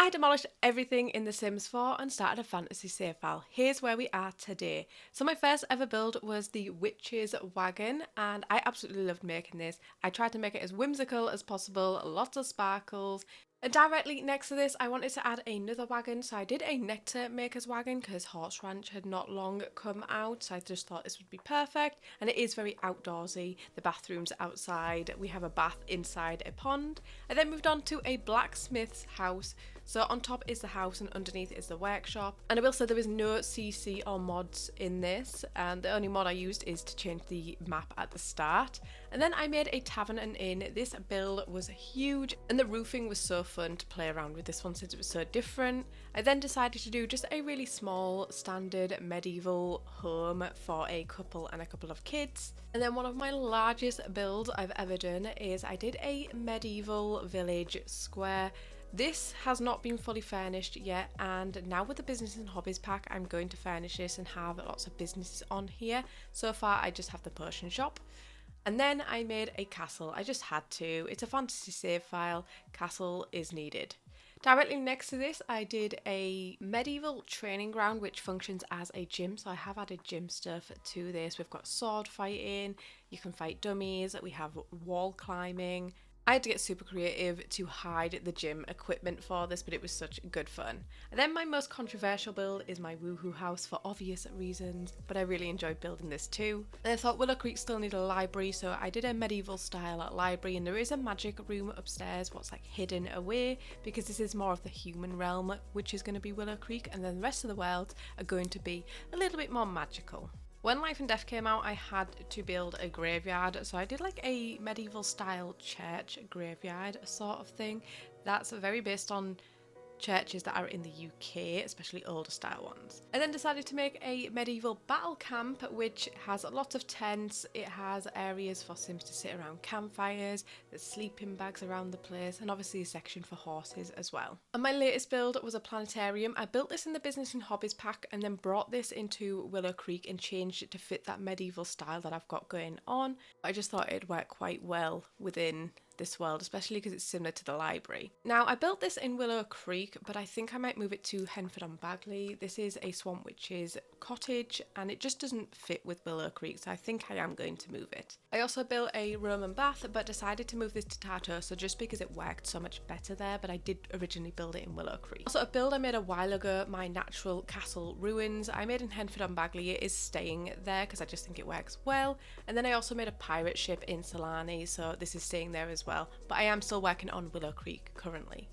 I demolished everything in The Sims 4 and started a fantasy save file. Here's where we are today. So my first ever build was the Witch's Wagon, and I absolutely loved making this. I tried to make it as whimsical as possible, lots of sparkles. And directly next to this, I wanted to add another wagon, so I did a Nectar Maker's Wagon because Horse Ranch had not long come out, so I just thought this would be perfect. And it is very outdoorsy. The bathroom's outside, we have a bath inside a pond. I then moved on to a blacksmith's house. So on top is the house and underneath is the workshop. And I will say there is no CC or mods in this, and the only mod I used is to change the map at the start. And then I made a tavern and inn. This build was huge and the roofing was so fun to play around with this one since it was so different. I then decided to do just a really small standard medieval home for a couple and a couple of kids. And then one of my largest builds I've ever done is I did a medieval village square. This has not been fully furnished yet, and now with the business and hobbies pack I'm going to furnish this and have lots of businesses on here. So far I just have the potion shop. And then I made a castle. I just had to. It's a fantasy save file. Castle is needed. Directly next to this I did a medieval training ground which functions as a gym, so I have added gym stuff to this. We've got sword fighting, you can fight dummies, we have wall climbing. I had to get super creative to hide the gym equipment for this, but it was such good fun. And then my most controversial build is my Woohoo house for obvious reasons, but I really enjoyed building this too. And I thought Willow Creek still needed a library, so I did a medieval style library, and there is a magic room upstairs what's like hidden away, because this is more of the human realm, which is going to be Willow Creek, and then the rest of the worlds are going to be a little bit more magical. When Life and Death came out, I had to build a graveyard, so I did like a medieval style church graveyard sort of thing. That's very based on churches that are in the UK, especially older style ones. I then decided to make a medieval battle camp which has lots of tents, it has areas for Sims to sit around campfires, there's sleeping bags around the place, and obviously a section for horses as well. And my latest build was a planetarium. I built this in the business and hobbies pack and then brought this into Willow Creek and changed it to fit that medieval style that I've got going on. I just thought it'd work quite well within this world, especially because it's similar to the library. Now I built this in Willow Creek, but I think I might move it to Henford on Bagley. This is a Swamp Witch's cottage and it just doesn't fit with Willow Creek, so I think I am going to move it. I also built a Roman bath but decided to move this to Tartosa just because it worked so much better there, but I did originally build it in Willow Creek. Also a build I made a while ago, my natural castle ruins, I made in Henford on Bagley. It is staying there because I just think it works well. And then I also made a pirate ship in Solani, so this is staying there as well, but I am still working on Willow Creek currently.